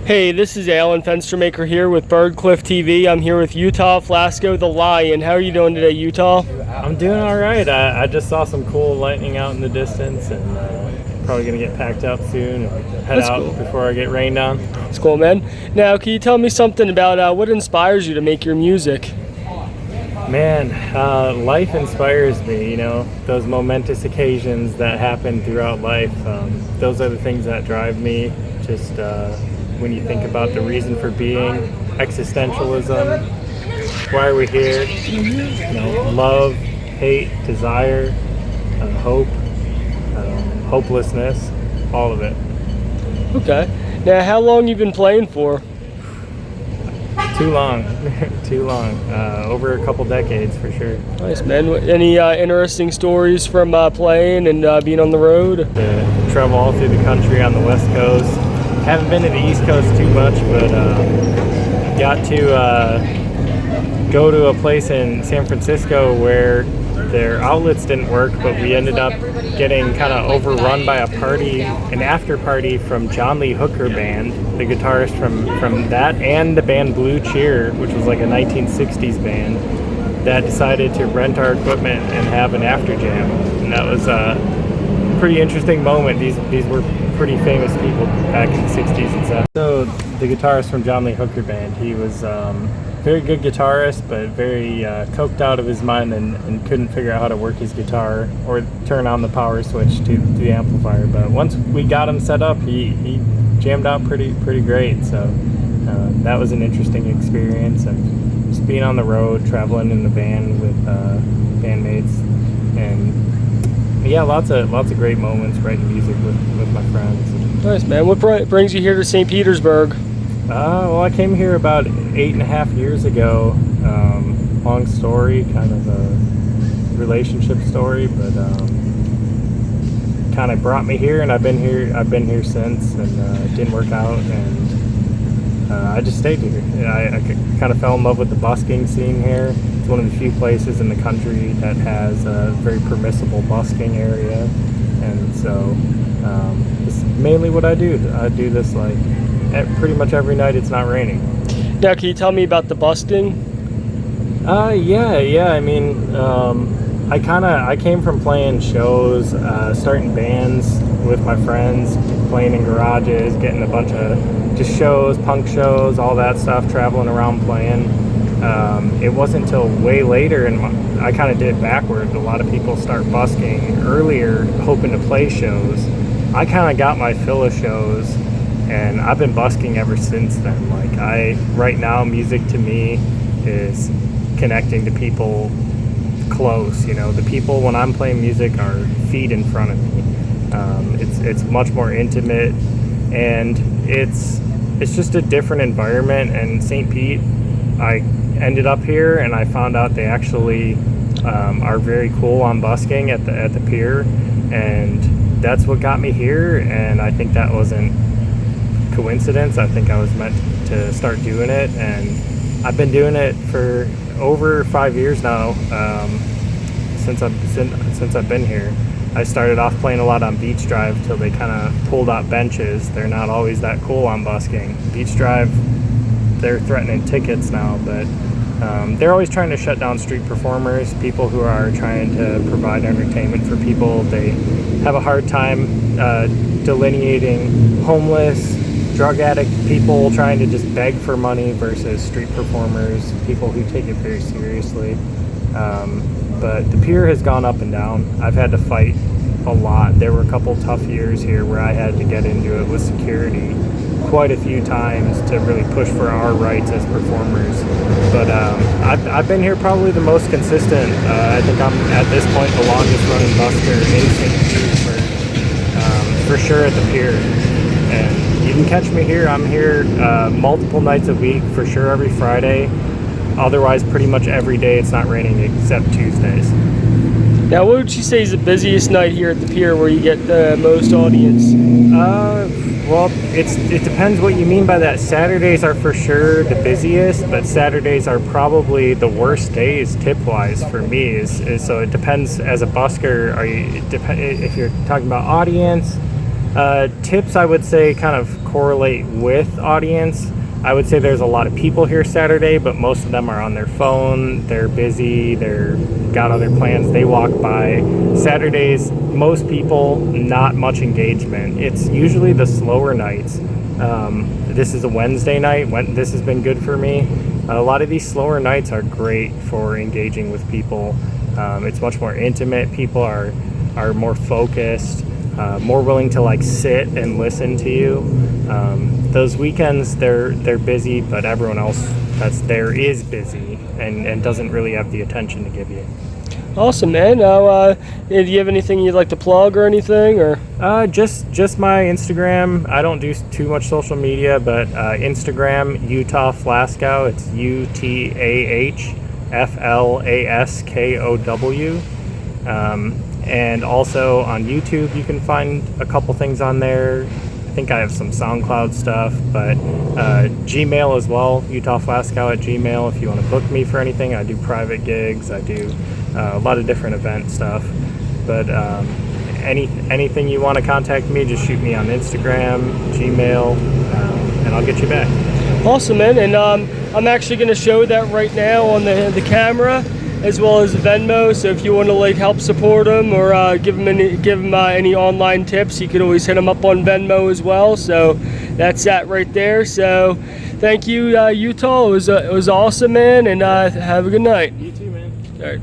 Hey, this is Alan Fenstermaker here with Byrdcliffe TV. I'm here with Utah Flaskow the Lion. How are you doing today, Utah? I'm doing all right. I just saw some cool lightning out in the distance, and probably going to get packed up soon and head That's out cool. before I get rained on. It's cool, man. Now, can you tell me something about what inspires you to make your music? Man, life inspires me, you know, those momentous occasions that happen throughout life. Those are the things that drive me. Just when you think about the reason for being, existentialism, why are we here, you know, love, hate, desire, hope, hopelessness, all of it. Okay. Now, how long you been playing for? Too long, too long. Over a couple decades for sure. Nice, man. Any interesting stories from playing and being on the road? Travel all through the country on the West Coast. Haven't been to the East Coast too much, but got to go to a place in San Francisco where their outlets didn't work, but we ended up getting kind of overrun by an after party from John Lee Hooker Band, the guitarist from that, and the band Blue Cheer, which was like a 1960s band that decided to rent our equipment and have an after jam. And that was a pretty interesting moment. These were pretty famous people back in the 60s and stuff. So the guitarist from John Lee Hooker Band, he was very good guitarist, but very coked out of his mind and couldn't figure out how to work his guitar or turn on the power switch to the amplifier. But once we got him set up, he jammed out pretty great. So that was an interesting experience, and just being on the road, traveling in the van with bandmates, and yeah, lots of great moments writing music with my friends. Nice, man. What brings you here to St. Petersburg? Well, I came here about 8.5 years ago. Long story, kind of a relationship story, but kind of brought me here, and I've been here since, and it didn't work out, and I just stayed here. I kind of fell in love with the busking scene here. It's one of the few places in the country that has a very permissible busking area, and so this is mainly what I do. I do this like pretty much every night it's not raining. Now, can you tell me about the busking? Yeah. I mean, I came from playing shows, starting bands with my friends, playing in garages, getting a bunch of just shows, punk shows, all that stuff, traveling around playing. It wasn't until way later, and I kind of did it backwards. A lot of people start busking earlier, hoping to play shows. I kind of got my fill of shows, and I've been busking ever since then. Like right now, music to me is connecting to people close. You know, the people when I'm playing music are feet in front of me. It's much more intimate, and it's just a different environment. And St. Pete, I ended up here, and I found out they actually are very cool on busking at the pier, and that's what got me here. And I think that wasn't coincidence. I think I was meant to start doing it, and I've been doing it for over 5 years now. Since I've been here, I started off playing a lot on Beach Drive till they kind of pulled out benches. They're not always that cool on busking. Beach Drive, they're threatening tickets now, but they're always trying to shut down street performers, people who are trying to provide entertainment for people. They have a hard time delineating homeless, drug addict people trying to just beg for money versus street performers, people who take it very seriously. But the pier has gone up and down. I've had to fight a lot. There were a couple tough years here where I had to get into it with security quite a few times to really push for our rights as performers. But I've been here probably the most consistent. I think I'm at this point the longest running busker in St. Petersburg, for sure at the pier. And you can catch me here. I'm here multiple nights a week, for sure every Friday. Otherwise, pretty much every day it's not raining except Tuesdays. Now, what would you say is the busiest night here at the pier where you get the most audience? Well, it depends what you mean by that. Saturdays are for sure the busiest, but Saturdays are probably the worst days tip-wise for me. So it depends as a busker. If you're talking about audience, Tips, I would say, kind of correlate with audience. I would say there's a lot of people here Saturday, but most of them are on their phone. They're busy. They're got other plans. They walk by. Saturdays, most people, not much engagement. It's usually the slower nights. This is a Wednesday night. This has been good for me. A lot of these slower nights are great for engaging with people. It's much more intimate. People are more focused, more willing to like sit and listen to you. Those weekends they're busy, but everyone else that's there is busy and doesn't really have the attention to give you. Awesome, man. Now, do you have anything you'd like to plug or anything, or? Just my Instagram. I don't do too much social media, but Instagram, Utah Flaskow. It's UTAHFLASKOW. And also on YouTube, you can find a couple things on there. I think I have some SoundCloud stuff, but Gmail as well, utahflaskow@gmail. If you want to book me for anything, I do private gigs. I do a lot of different event stuff. But anything you want to contact me, just shoot me on Instagram, Gmail, and I'll get you back. Awesome, man. And I'm actually going to show that right now on the camera, as well as Venmo. So if you want to like help support them or give them any online tips, you can always hit them up on Venmo as well. So that's that right there. So thank you, Utah. It was awesome, man, and have a good night. You too, man. All right.